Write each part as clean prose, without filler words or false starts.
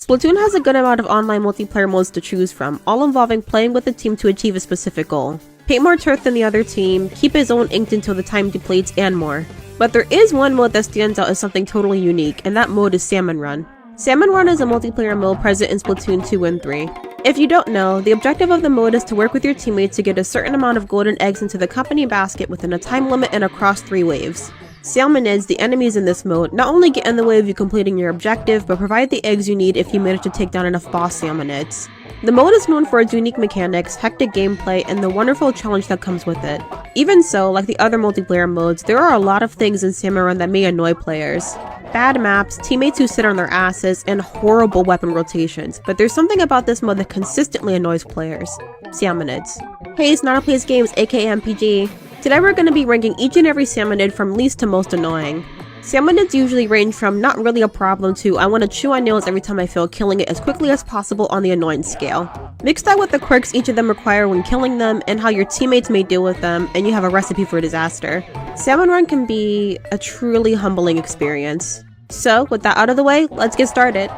Splatoon has a good amount of online multiplayer modes to choose from, all involving playing with a team to achieve a specific goal. Paint more turf than the other team, keep his own inked until the time depletes, and more. But there is one mode that stands out as something totally unique, and that mode is Salmon Run. Salmon Run is a multiplayer mode present in Splatoon 2 and 3. If you don't know, the objective of the mode is to work with your teammates to get a certain amount of golden eggs into the company basket within a time limit and across 3 waves. Salmonids, the enemies in this mode, not only get in the way of you completing your objective, but provide the eggs you need if you manage to take down enough boss salmonids. The mode is known for its unique mechanics, hectic gameplay, and the wonderful challenge that comes with it. Even so, like the other multiplayer modes, there are a lot of things in Salmon Run that may annoy players. Bad maps, teammates who sit on their asses, and horrible weapon rotations, but there's something about this mode that consistently annoys players. Salmonids. Hey, it's Not Plays Games, aka MPG. Today we're going to be ranking each and every salmonid from least to most annoying. Salmonids usually range from not really a problem to I want to chew on nails every time I fail killing it as quickly as possible on the annoyance scale. Mix that with the quirks each of them require when killing them and how your teammates may deal with them, and you have a recipe for disaster. Salmon Run can be a truly humbling experience. So, with that out of the way, let's get started.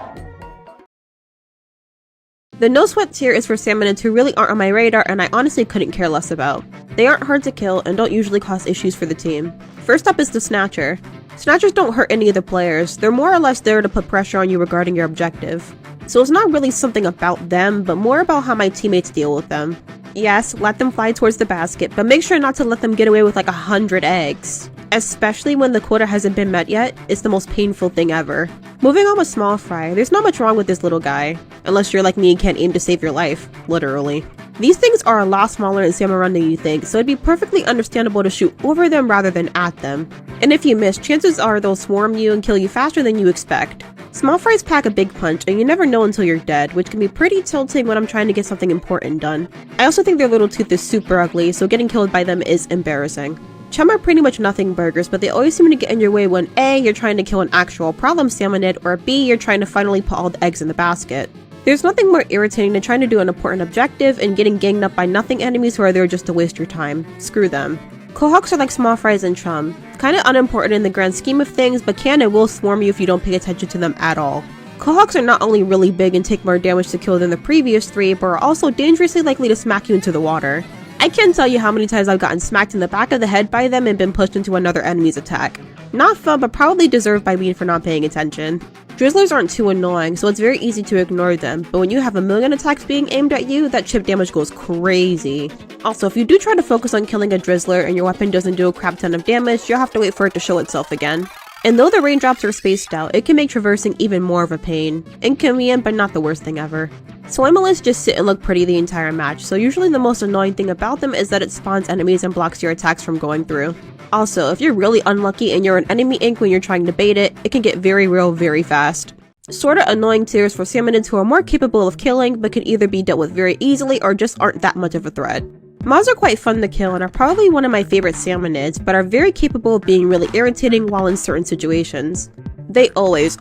The No Sweat tier is for salmonids who really aren't on my radar and I honestly couldn't care less about. They aren't hard to kill and don't usually cause issues for the team. First up is the Snatcher. Snatchers don't hurt any of the players, they're more or less there to put pressure on you regarding your objective. So it's not really something about them, but more about how my teammates deal with them. Yes, let them fly towards the basket, but make sure not to let them get away with like 100 eggs. Especially when the quota hasn't been met yet, it's the most painful thing ever. Moving on with Small Fry, there's not much wrong with this little guy. Unless you're like me and can't aim to save your life, literally. These things are a lot smaller in Salmon Run than you think, so it'd be perfectly understandable to shoot over them rather than at them. And if you miss, chances are they'll swarm you and kill you faster than you expect. Small Fries pack a big punch, and you never know until you're dead, which can be pretty tilting when I'm trying to get something important done. I also think their little tooth is super ugly, so getting killed by them is embarrassing. Chum are pretty much nothing burgers, but they always seem to get in your way when A, you're trying to kill an actual problem salmonid, or B, you're trying to finally put all the eggs in the basket. There's nothing more irritating than trying to do an important objective and getting ganged up by nothing enemies who are there just to waste your time. Screw them. Quahawks are like Small Fries and Chum. Kinda unimportant in the grand scheme of things, but can and will swarm you if you don't pay attention to them at all. Quahawks are not only really big and take more damage to kill than the previous 3, but are also dangerously likely to smack you into the water. I can't tell you how many times I've gotten smacked in the back of the head by them and been pushed into another enemy's attack. Not fun, but probably deserved by me for not paying attention. Drizzlers aren't too annoying, so it's very easy to ignore them, but when you have a million attacks being aimed at you, that chip damage goes crazy. Also, if you do try to focus on killing a Drizzler and your weapon doesn't do a crap ton of damage, you'll have to wait for it to show itself again. And though the raindrops are spaced out, it can make traversing even more of a pain. Inconvenient, but not the worst thing ever. Swimmerless just sit and look pretty the entire match, so usually the most annoying thing about them is that it spawns enemies and blocks your attacks from going through. Also, if you're really unlucky and you're an enemy ink when you're trying to bait it, it can get very real very fast. Sorta annoying tiers for salmonids who are more capable of killing, but can either be dealt with very easily or just aren't that much of a threat. Moths are quite fun to kill and are probably one of my favorite salmonids, but are very capable of being really irritating while in certain situations. They always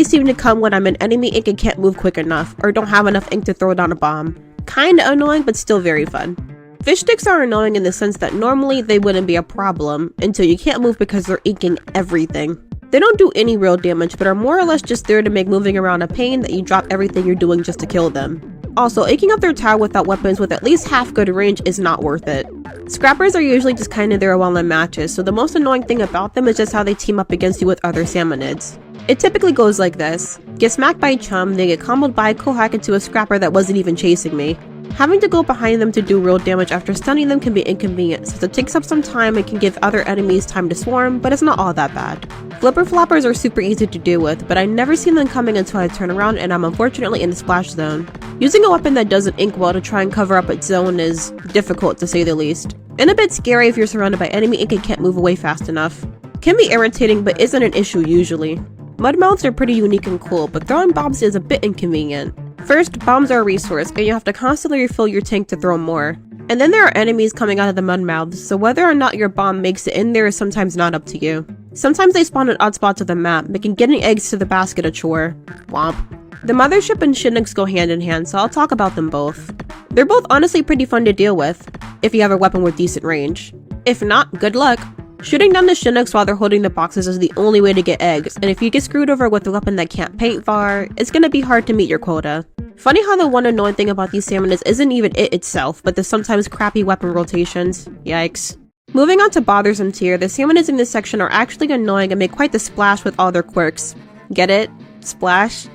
seem to come when I'm an enemy ink and can't move quick enough, or don't have enough ink to throw down a bomb. Kinda annoying, but still very fun. Fish sticks are annoying in the sense that normally they wouldn't be a problem, until you can't move because they're inking everything. They don't do any real damage, but are more or less just there to make moving around a pain that you drop everything you're doing just to kill them. Also, inking up their tower without weapons with at least half good range is not worth it. Scrappers are usually just kinda there while in matches, so the most annoying thing about them is just how they team up against you with other salmonids. It typically goes like this. Get smacked by Chum, then get comboed by a Quahawk into a Scrapper that wasn't even chasing me. Having to go behind them to do real damage after stunning them can be inconvenient, since it takes up some time and can give other enemies time to swarm, but it's not all that bad. Flipper floppers are super easy to deal with, but I never see them coming until I turn around and I'm unfortunately in the splash zone. Using a weapon that doesn't ink well to try and cover up its zone is difficult to say the least. And a bit scary if you're surrounded by enemy ink and can't move away fast enough. Can be irritating, but isn't an issue usually. Mudmouths are pretty unique and cool, but throwing bombs is a bit inconvenient. First, bombs are a resource, and you have to constantly refill your tank to throw more. And then there are enemies coming out of the mudmouths, so whether or not your bomb makes it in there is sometimes not up to you. Sometimes they spawn at odd spots of the map, making getting eggs to the basket a chore. Womp. The Mothership and Chinook's go hand in hand, so I'll talk about them both. They're both honestly pretty fun to deal with, if you have a weapon with decent range. If not, good luck. Shooting down the Chinooks while they're holding the boxes is the only way to get eggs, and if you get screwed over with a weapon that can't paint far, it's gonna be hard to meet your quota. Funny how the one annoying thing about these Salmonids isn't even it itself, but the sometimes crappy weapon rotations. Yikes. Moving on to Bothersome Tier, the Salmonids in this section are actually annoying and make quite the splash with all their quirks. Get it? Splash?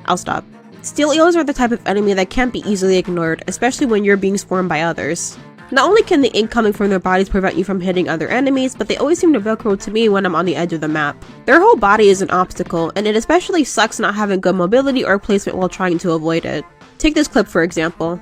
I'll stop. Steel eels are the type of enemy that can't be easily ignored, especially when you're being swarmed by others. Not only can the ink coming from their bodies prevent you from hitting other enemies, but they always seem to velcro to me when I'm on the edge of the map. Their whole body is an obstacle, and it especially sucks not having good mobility or placement while trying to avoid it. Take this clip for example.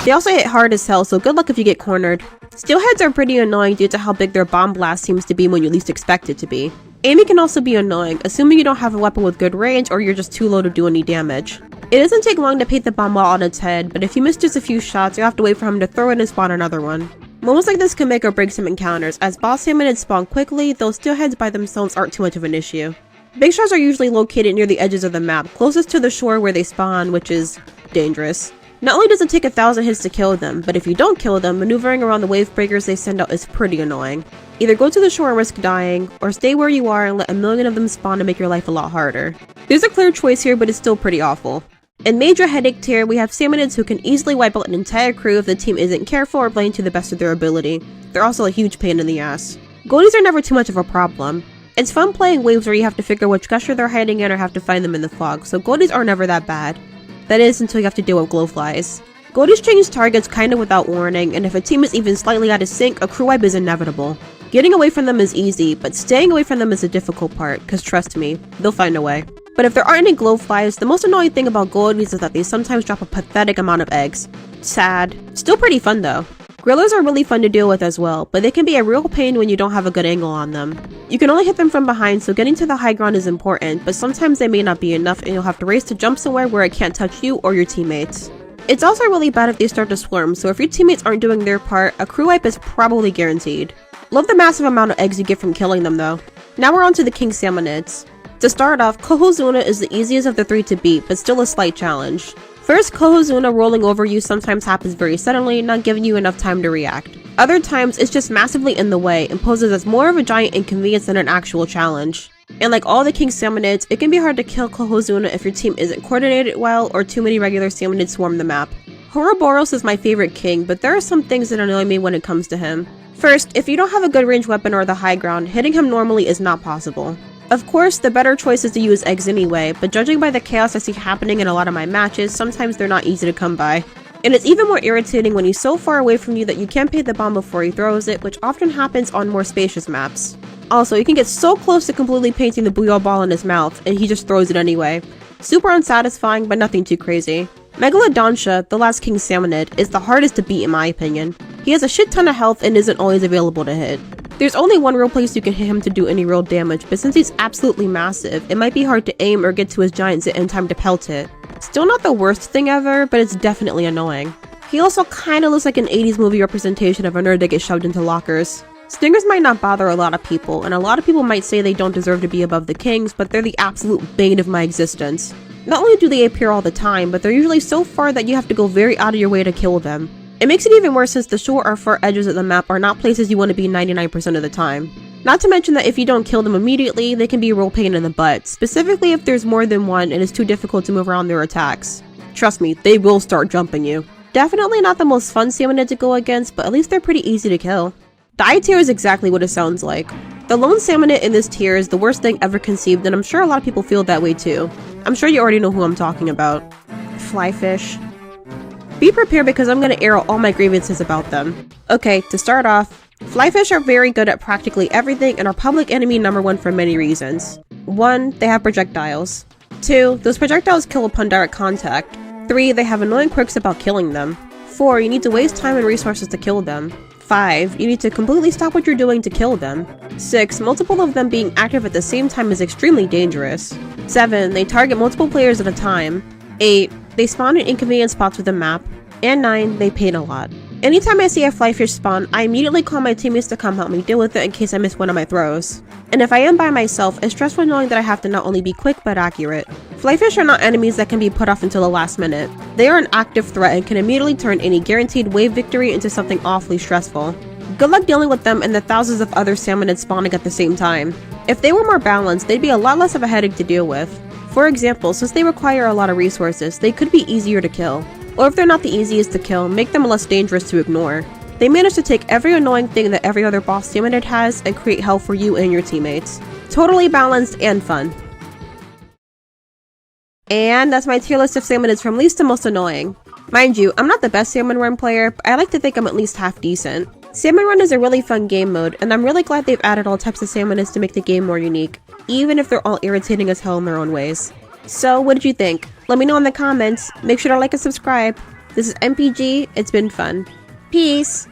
They also hit hard as hell, so good luck if you get cornered. Steelheads are pretty annoying due to how big their bomb blast seems to be when you least expect it to be. Aiming can also be annoying, assuming you don't have a weapon with good range or you're just too low to do any damage. It doesn't take long to paint the bomb wall on its head, but if you miss just a few shots, you have to wait for him to throw it and spawn another one. Moments like this can make or break some encounters, as boss salmonids spawn quickly, though steelheads by themselves aren't too much of an issue. Big sharks are usually located near the edges of the map, closest to the shore where they spawn, which is dangerous. Not only does it take 1,000 hits to kill them, but if you don't kill them, maneuvering around the wave breakers they send out is pretty annoying. Either go to the shore and risk dying, or stay where you are and let a million of them spawn to make your life a lot harder. There's a clear choice here, but it's still pretty awful. In Major Headache Tier, we have Salmonids who can easily wipe out an entire crew if the team isn't careful or playing to the best of their ability. They're also a huge pain in the ass. Goldies are never too much of a problem. It's fun playing waves where you have to figure which gusher they're hiding in or have to find them in the fog, so goldies are never that bad. That is, until you have to deal with glowflies. Goldies change targets kinda without warning, and if a team is even slightly out of sync, a crew wipe is inevitable. Getting away from them is easy, but staying away from them is the difficult part, cause trust me, they'll find a way. But if there aren't any glowflies, the most annoying thing about goldies is that they sometimes drop a pathetic amount of eggs. Sad. Still pretty fun though. Grillers are really fun to deal with as well, but they can be a real pain when you don't have a good angle on them. You can only hit them from behind, so getting to the high ground is important, but sometimes they may not be enough and you'll have to race to jump somewhere where it can't touch you or your teammates. It's also really bad if they start to swarm, so if your teammates aren't doing their part, a crew wipe is probably guaranteed. Love the massive amount of eggs you get from killing them though. Now we're on to the King Salmonids. To start off, Kohozuna is the easiest of the three to beat, but still a slight challenge. First, Kohozuna rolling over you sometimes happens very suddenly, not giving you enough time to react. Other times, it's just massively in the way and poses as more of a giant inconvenience than an actual challenge. And like all the King Salmonids, it can be hard to kill Kohozuna if your team isn't coordinated well or too many regular Salmonids swarm the map. Ouroboros is my favorite king, but there are some things that annoy me when it comes to him. First, if you don't have a good range weapon or the high ground, hitting him normally is not possible. Of course, the better choice is to use eggs anyway, but judging by the chaos I see happening in a lot of my matches, sometimes they're not easy to come by. And it's even more irritating when he's so far away from you that you can't paint the bomb before he throws it, which often happens on more spacious maps. Also, you can get so close to completely painting the booyah ball in his mouth, and he just throws it anyway. Super unsatisfying, but nothing too crazy. Megalodontia, the last King Salmonid, is the hardest to beat in my opinion. He has a shit ton of health and isn't always available to hit. There's only one real place you can hit him to do any real damage, but since he's absolutely massive, it might be hard to aim or get to his giant zit in time to pelt it. Still not the worst thing ever, but it's definitely annoying. He also kinda looks like an 80s movie representation of a nerd that gets shoved into lockers. Stingers might not bother a lot of people, and a lot of people might say they don't deserve to be above the kings, but they're the absolute bane of my existence. Not only do they appear all the time, but they're usually so far that you have to go very out of your way to kill them. It makes it even worse since the shore or far edges of the map are not places you want to be 99% of the time. Not to mention that if you don't kill them immediately, they can be a real pain in the butt, specifically if there's more than one and it's too difficult to move around their attacks. Trust me, they will start jumping you. Definitely not the most fun Salmonid to go against, but at least they're pretty easy to kill. Die tier is exactly what it sounds like. The lone Salmonid in this tier is the worst thing ever conceived, and I'm sure a lot of people feel that way too. I'm sure you already know who I'm talking about. Flyfish. Be prepared because I'm gonna air out all my grievances about them. Okay, to start off, flyfish are very good at practically everything and are public enemy #1 for many reasons. 1. They have projectiles. 2. Those projectiles kill upon direct contact. 3. They have annoying quirks about killing them. 4. You need to waste time and resources to kill them. 5. You need to completely stop what you're doing to kill them. 6. Multiple of them being active at the same time is extremely dangerous. 7. They target multiple players at a time. 8. They spawn in inconvenient spots with the map. And 9. They pain a lot. Anytime I see a flyfish spawn, I immediately call my teammates to come help me deal with it in case I miss one of my throws. And if I am by myself, it's stressful knowing that I have to not only be quick but accurate. Flyfish are not enemies that can be put off until the last minute. They are an active threat and can immediately turn any guaranteed wave victory into something awfully stressful. Good luck dealing with them and the thousands of other salmonids spawning at the same time. If they were more balanced, they'd be a lot less of a headache to deal with. For example, since they require a lot of resources, they could be easier to kill. Or if they're not the easiest to kill, make them less dangerous to ignore. They manage to take every annoying thing that every other boss salmonid has and create hell for you and your teammates. Totally balanced and fun. And that's my tier list of salmonids from least to most annoying. Mind you, I'm not the best Salmon Run player, but I like to think I'm at least half decent. Salmon Run is a really fun game mode, and I'm really glad they've added all types of salmonids to make the game more unique, even if they're all irritating as hell in their own ways. So, what did you think? Let me know in the comments. Make sure to like and subscribe. This is MPG, it's been fun. Peace!